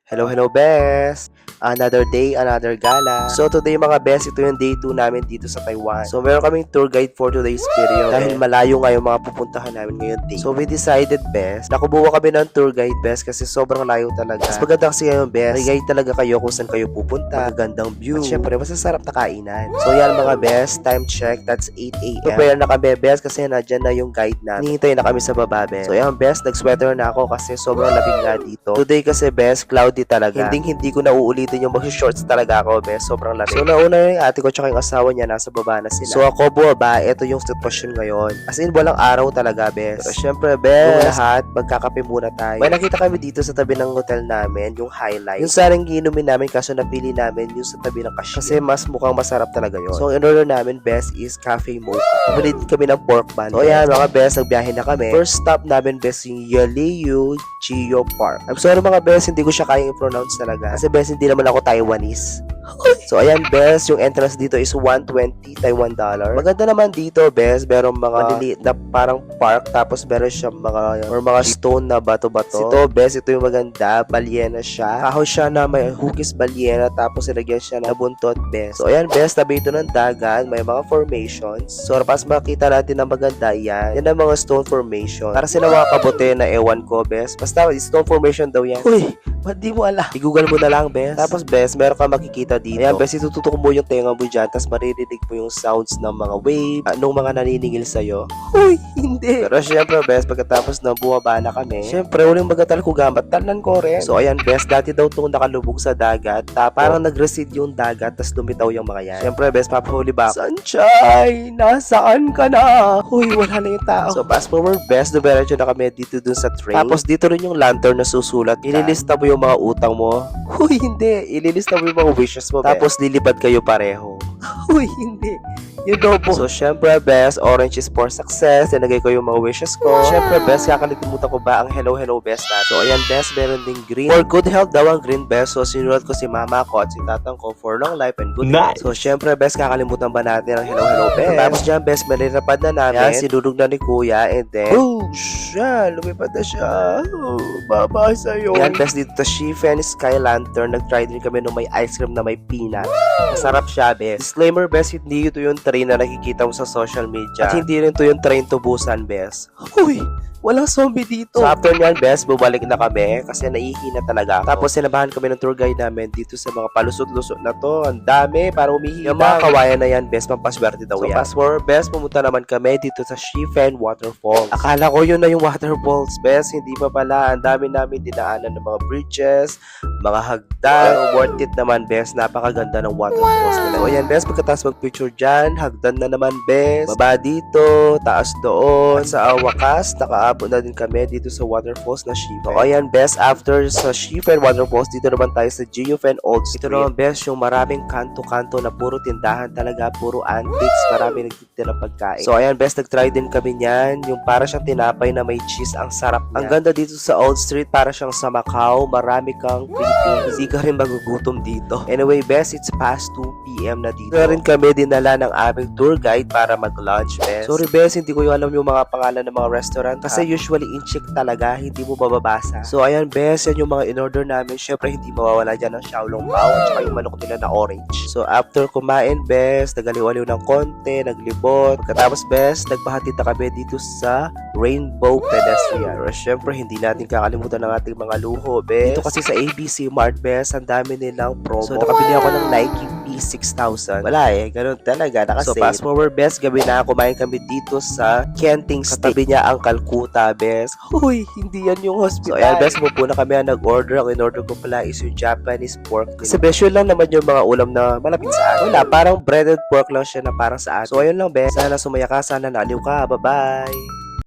Hello, best! Another day, another gala. So today mga best, ito yung day 2 namin dito sa Taiwan. So meron kaming tour guide for today's video dahil malayo nga yung mga pupuntahan namin ngayon day. So we decided best, nakubuha kami ng tour guide best kasi sobrang layo talaga. Mas maganda kasi ngayon best, may guide talaga kayo kung saan kayo pupunta, magagandang view, at syempre masasarap na kainan. So yan mga best, time check, that's 8 a.m. Prepare na kami best kasi nadyan na yung guide na. Hinihintay na kami sa baba best. So yan best, nag-sweater na ako kasi sobrang lamig nga dito. Today kasi best, cloudy talaga. Hindi ko na uulitin yung mag-shorts talaga ako, best. Sobrang lamig. So, nauna yung ate ko tsaka yung asawa niya, nasa baba na sila. So, ako bumaba, ito yung sitwasyon ngayon. As in, walang araw talaga, best. Pero syempre, best, lahat, magkakape muna tayo. May nakita kami dito sa tabi ng hotel namin, yung highlight. Yung sarang ginumin namin, kaso napili namin yung sa tabi ng cashier. Kasi mas mukhang masarap talaga yun. So, ang in-order namin, best, is cafe mocha. Pumili din kami ng pork bun. So, ayan, mga best, nagbiyahe na kami. First stop namin, best, yung Yaliu Geo Park. I'm sorry mga best, hindi ko siya kayang i-pronounce talaga. Kasi best, hindi naman ako Taiwanese. So ayan best, yung entrance dito is 120 Taiwan dollar. Maganda naman dito best, merong mga maliliit na parang park, tapos meron siya mga stone na bato-bato. Ito best, ito yung maganda, balyena siya. Kahoy siya na may hugis balyena, tapos ilagyan siya na buntot best. So ayan best, tabi ito ng dagat, may mga formations. So pas makita natin na maganda yan ang mga stone formation. Para sila mga kabote na ewan ko best. Basta stone formation daw yan. Uy, ba't di mo alam? I-google mo na lang best. Tapos best, meron ka makikita dito. Ayan best, itututok mo yung tenga mo dyan, tapos maririnig mo yung sounds ng mga wave, nung mga naniningil sa'yo. Uy, hindi. Pero syempre best, pagkatapos na buwaba na kami, syempre uling magatal ko gamat, talan ko rin. So ayan best, dati daw itong nakalubog sa dagat, parang nag-recede yung dagat, tapos lumitaw yung mga yan. Syempre best, papahuli ba? Sunshine, nasaan ka na? Uy, wala na yung tao. So fast forward best, dumiretso na kami dito dun sa train. Tapos dito rin yung lantern na susulat ka. Ililista mo yung mga utang mo. Uy, hindi. Ililista mo yung mga wishes mo, best. Tapos lilipad kayo pareho. Uy, hindi. Yung dobo. So, syempre, best, orange is for success. Tinagay ko yung mga wishes ko. Syempre, best, kakalimutan ko ba ang hello, best natin. So, ayan, best, meron ding green. For good health daw ang green, best. So, sinulat ko si mama ko at si tatang ko for long life and good health. So, syempre, best, kakalimutan ba natin ang hello, best. Tapos dyan, best, malilapad na namin. Yan, sinulog na ni kuya. And then, whoosh! Yan, lumipad na siya. Oh, baba sa'yo. Yan, best, dito sa Shifen Sky Lantern. Nag-try din kami nung may ice cream na may peanut. Masarap siya, best. Disclaimer, best, hindi ito yung train na nakikita mo sa social media. At hindi rin ito yung train to Busan, best. Uy! Walang zombie dito. So after nyan, best, bubalik na kami kasi naihina talaga. Tapos sinabahan kami ng tour guide namin dito sa mga palusot-lusot na to. Ang dami, parang umihina. Yung mga kawayan na yan, best, pampaswerte daw yan. So fast forward, best, pumunta naman kami dito sa Shifen Waterfalls. Akala ko yun na yung waterfalls, best. Hindi pa pala. Ang dami namin dinaanan ng mga bridges, mga hagdan. Worth it naman, best. Napakaganda ng waterfalls nila. So ayan, best, pagkatapos mag-picture dyan, hagdan na naman, best. Baba dito, taas doon. At sa wakas, nakaabot na din kami dito sa waterfalls na Shifen. So ayan best, after sa Shifen Waterfalls, dito naman tayo sa Geofen Old Street. Ito naman best, yung maraming kanto-kanto na puro tindahan talaga, puro antiques, maraming nagtitinda ng pagkain. So ayan best, nag-try din kami niyan, yung para siyang tinapay na may cheese, ang sarap niya. Ang ganda dito sa Old Street, para siyang sa Macau, marami kang free, hindi ka rin magugutom dito. Anyway best, it's past 2 p.m. na dito. Kaya rin kami dinala ng aming tour guide para mag-lunch best. Sorry best, hindi ko yung alam yung mga pangalan ng mga restaurant kasi usually in-check talaga, hindi mo mababasa. So ayan best, yan yung mga in-order namin. Syempre hindi mawawala dyan ng xiaolong bao at saka yung manok nila na orange. So after kumain best, nagaliw-aliw ng konti, naglibot. Pagkatapos best, nagpahatid na kami dito sa Rainbow Pedestrian. Pero syempre hindi natin kakalimutan ng ating mga luho best. Dito kasi sa ABC Mart best, ang dami nilang promo. So nakabili ako ng Nike P6000. Wala ganun talaga, nakasale. So fast forward best, gabi na kumain kami dito sa Kenting Steak. Katabi niya ang Calcutta best. Huy, hindi yan yung hospital. So ayan best, mo po na kami ang nag-order. Ang in-order ko pala is yung Japanese pork. Kasi best, yun lang naman yung mga ulam na malapit sa atin. Wala, parang breaded pork lang siya na parang sa atin. So ayun lang best, sana sumaya ka, sana naaliw ka. Bye-bye!